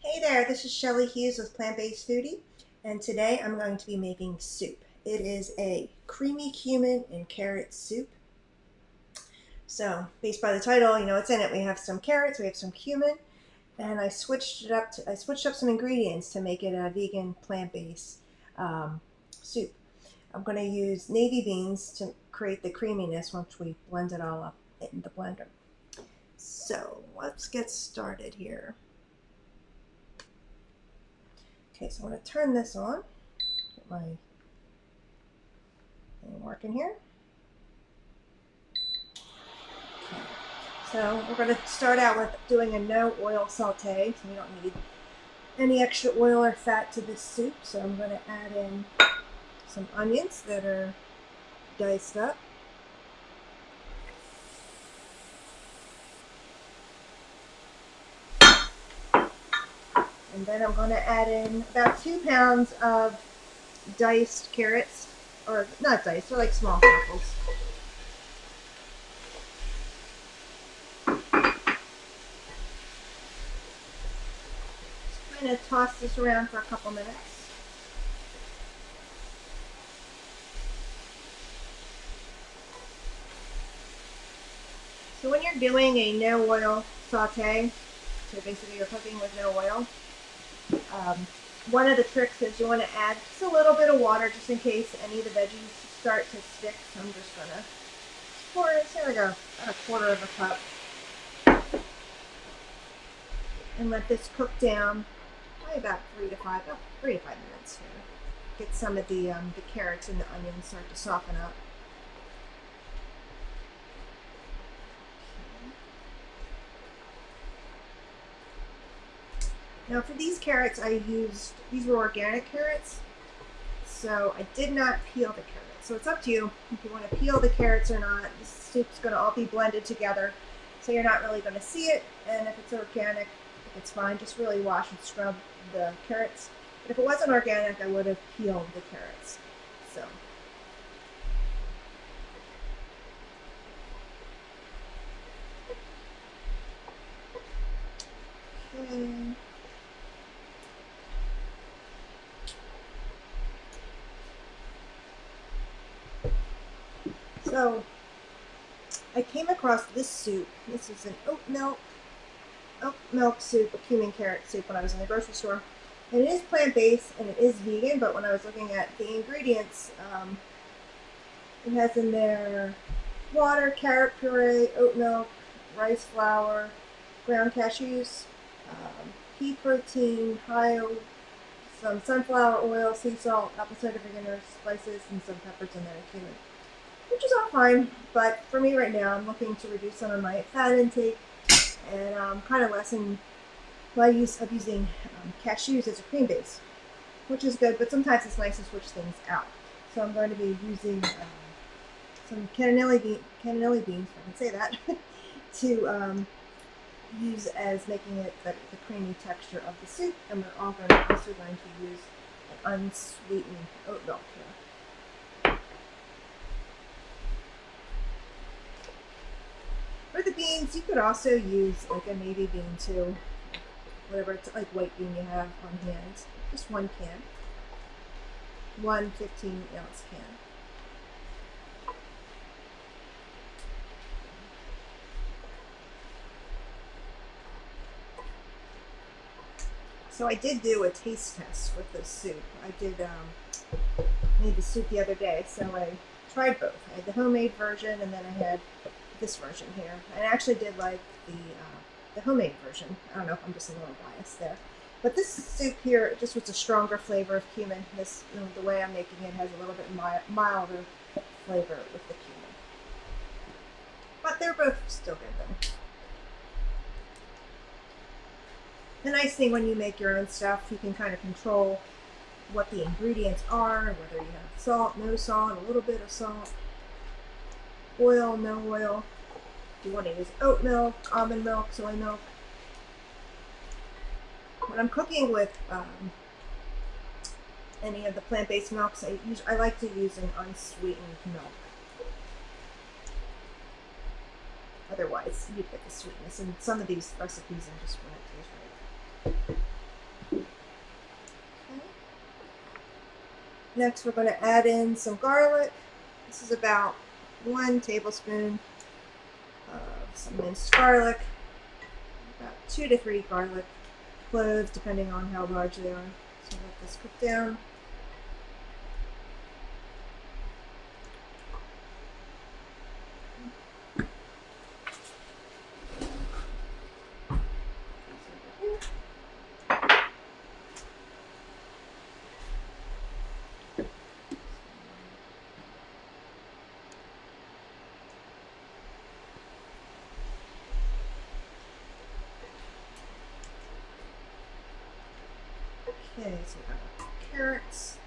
Hey there, this is Shelly Hughes with Plant-Based Foodie, and today I'm going to be making soup. It is a creamy cumin and carrot soup. So, based by the title, you know what's in it. We have some carrots, we have some cumin, and I switched up some ingredients to make it a vegan plant-based soup. I'm going to use navy beans to create the creaminess once we blend it all up in the blender. So, let's get started here. Okay, so I'm going to turn this on. Get my thing working here. Okay. So we're going to start out with doing a no oil saute. So we don't need any extra oil or fat to this soup. So I'm going to add in some onions that are diced up. And then I'm going to add in about 2 pounds of diced carrots, or not diced, they're like small circles. Just kind of toss this around for a couple minutes. So when you're doing a no oil saute, so basically you're cooking with no oil, one of the tricks is you want to add just a little bit of water just in case any of the veggies start to stick. So I'm just going to pour this, here we go, about a quarter of a cup. And let this cook down probably about 3 to 5 minutes here. Get some of the carrots and the onions start to soften up. Now for these carrots these were organic carrots, so I did not peel the carrots. So it's up to you if you want to peel the carrots or not. This soup's going to all be blended together, so you're not really going to see it. And if it's organic, it's fine. Just really wash and scrub the carrots. But if it wasn't organic, I would have peeled the carrots. So. Okay. So I came across this soup. This is an oat milk soup, a cumin carrot soup when I was in the grocery store. And it is plant-based and it is vegan, but when I was looking at the ingredients, it has in there water, carrot puree, oat milk, rice flour, ground cashews, pea protein, some sunflower oil, sea salt, apple cider vinegar, spices, and some peppers in there, cumin. Which is all fine, but for me right now, I'm looking to reduce some of my fat intake and kind of lessen my use of using cashews as a cream base, which is good, but sometimes it's nice to switch things out. So I'm going to be using some cannellini beans, if I can say that, to use as making it the creamy texture of the soup, and we're also going to use an unsweetened oat milk here. For the beans, you could also use like a navy bean too, whatever it's like white bean you have on hand. Just one can, one 15-ounce can. So I did do a taste test with this soup. I did made the soup the other day, so I tried both. I had the homemade version, and then I had this version here. I actually did like the homemade version. I don't know if I'm just a little biased there. But this soup here just was a stronger flavor of cumin. This, you know, the way I'm making it has a little bit milder flavor with the cumin. But they're both still good though. The nice thing when you make your own stuff, you can kind of control what the ingredients are, whether you have salt, no salt, a little bit of salt, oil, no oil. If you want to use oat milk, almond milk, soy milk. When I'm cooking with any of the plant-based milks, I like to use an unsweetened milk. Otherwise, you'd get the sweetness. And some of these recipes, I just want it to taste right. Next, we're going to add in some garlic. This is about 1 tablespoon of some minced garlic, about 2 to 3 garlic cloves, depending on how large they are. So let this cook down. Okay, so we got carrots,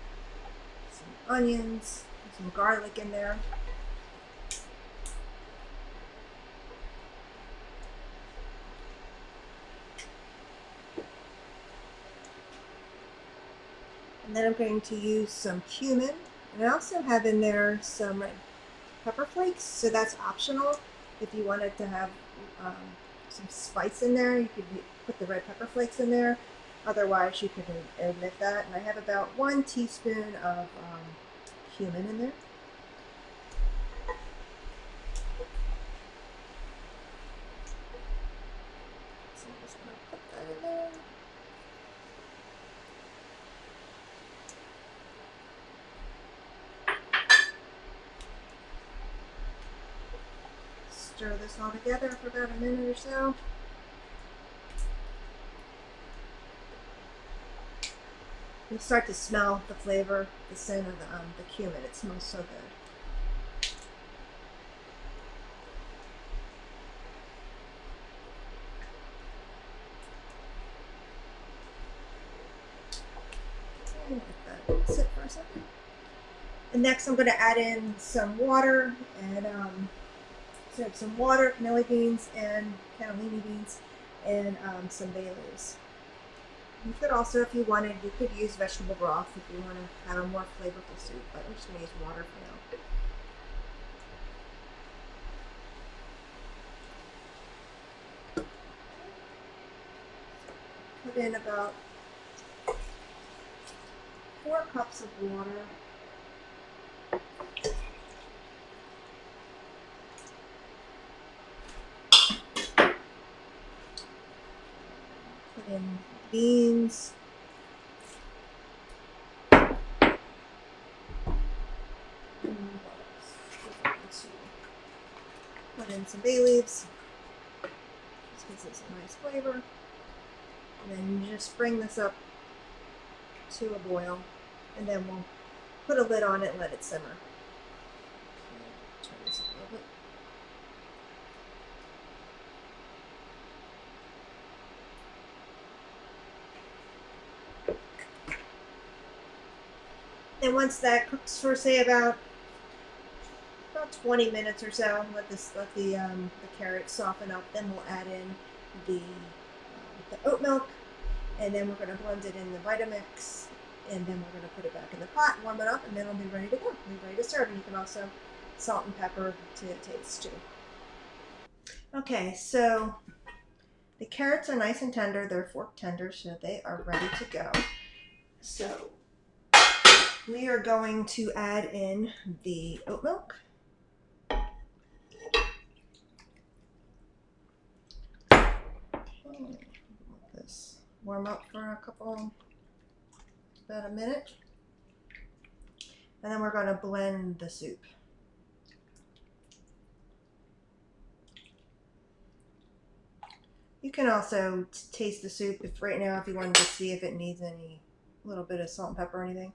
some onions, some garlic in there. And then I'm going to use some cumin. And I also have in there some red pepper flakes, so that's optional. If you wanted to have um, some spice in there, you could put the red pepper flakes in there. Otherwise, you can omit that. And I have about 1 teaspoon of cumin in there. So I'm just going to put that in there. Stir this all together for about a minute or so. You start to smell the flavor, the scent of the cumin. It smells so good. And let that sit for a second. And next I'm going to add in some water and so some water, cannelli beans and cannellini beans, and some bay leaves. You could also, if you wanted, you could use vegetable broth if you want to have a more flavorful soup, but I'm just going to use water for now. Put in about 4 cups of water. Put in beans. Put in some bay leaves. This gives it some nice flavor. And then you just bring this up to a boil, and then we'll put a lid on it and let it simmer. Turn this up a little bit. And once that cooks for say about 20 minutes or so, let the carrots soften up. Then we'll add in the oat milk, and then we're going to blend it in the Vitamix, and then we're going to put it back in the pot, warm it up, and then it'll be ready to go. It'll be ready to serve. And you can also salt and pepper to taste too. Okay, so the carrots are nice and tender. They're fork tender, so they are ready to go. So we are going to add in the oat milk. Let this warm up for about a minute. And then we're going to blend the soup. You can also taste the soup if right now if you wanted to see if it needs any little bit of salt and pepper or anything.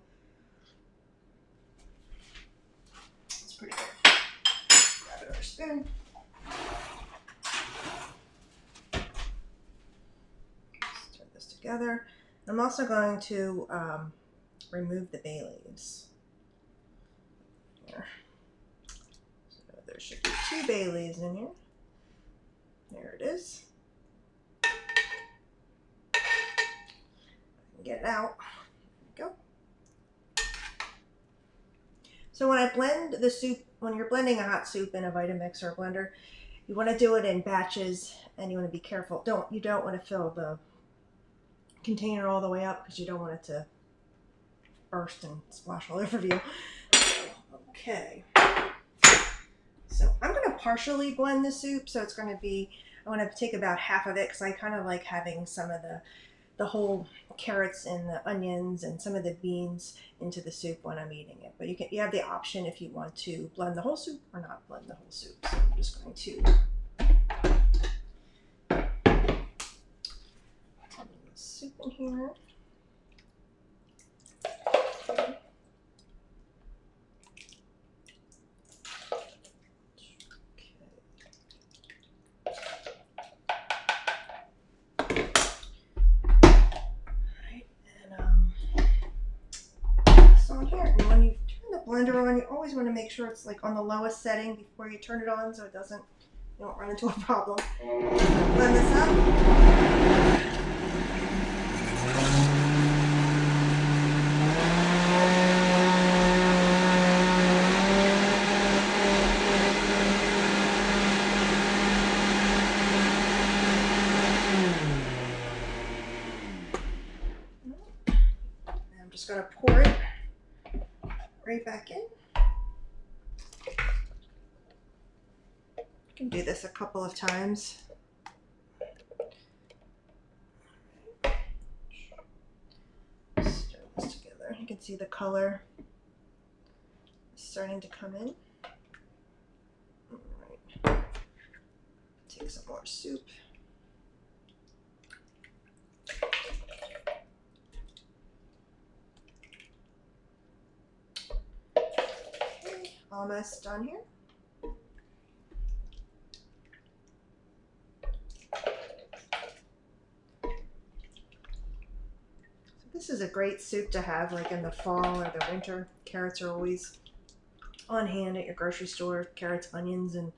It's pretty good. Grab another spoon. Stir this together. I'm also going to remove the bay leaves. Here. So there should be 2 bay leaves in here. There it is. Get it out. There we go. So when I blend the soup, when you're blending a hot soup in a Vitamix or a blender, you want to do it in batches, and you want to be careful. You don't want to fill the container all the way up because you don't want it to burst and splash all over you. Okay. So I'm going to partially blend the soup. So it's going to be, I want to take about half of it because I kind of like having some of the whole carrots and the onions and some of the beans into the soup when I'm eating it. But you have the option if you want to blend the whole soup or not blend the whole soup. So I'm just going to put the soup in here. Okay. On here, and when you turn the blender on, you always want to make sure it's like on the lowest setting before you turn it on, so it doesn't, you don't run into a problem. Blend this up. And I'm just going to pour it right back in. You can do this a couple of times. Stir this together. You can see the color starting to come in. All right. Take some more soup. Okay, almost done here. This is a great soup to have like in the fall or the winter. Carrots are always on hand at your grocery store. Carrots, onions, and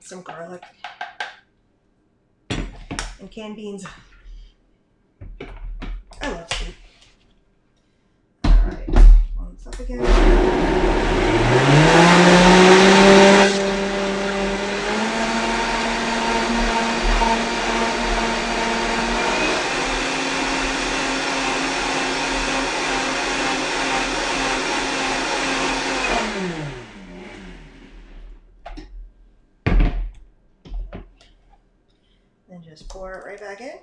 some garlic. And canned beans. I love soup. Alright, warm this up again. Then just pour it right back in.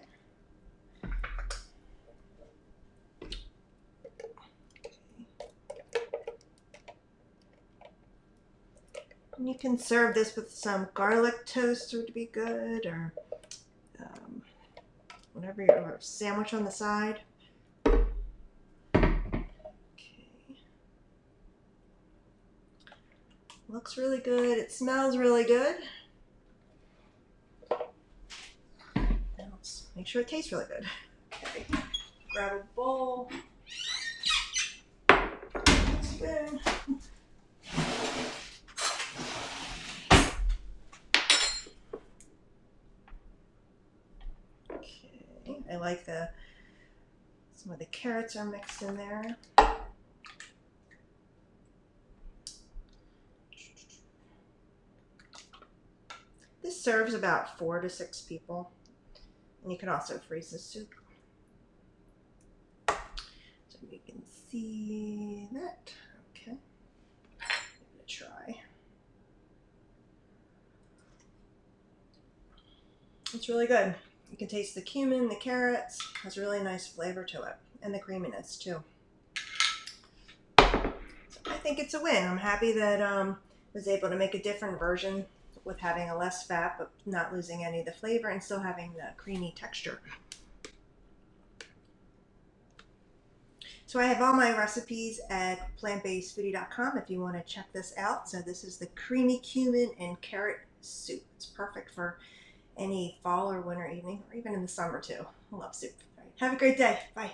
And you can serve this with some garlic toast would be good, or whatever, or a sandwich on the side. Okay. Looks really good. It smells really good. Now let's make sure it tastes really good. Okay. Grab a bowl. Spoon. Okay. I like some of the carrots are mixed in there. This serves about 4 to 6 people. And you can also freeze the soup. So you can see that. Okay. Give it a try. It's really good. You can taste the cumin, the carrots. Has a really nice flavor to it. And the creaminess too. So I think it's a win. I'm happy that I was able to make a different version with having a less fat but not losing any of the flavor and still having the creamy texture. So I have all my recipes at plantbasedfoodie.com if you want to check this out. So this is the creamy cumin and carrot soup. It's perfect for any fall or winter evening, or even in the summer too. I love soup. All right. Have a great day. Bye.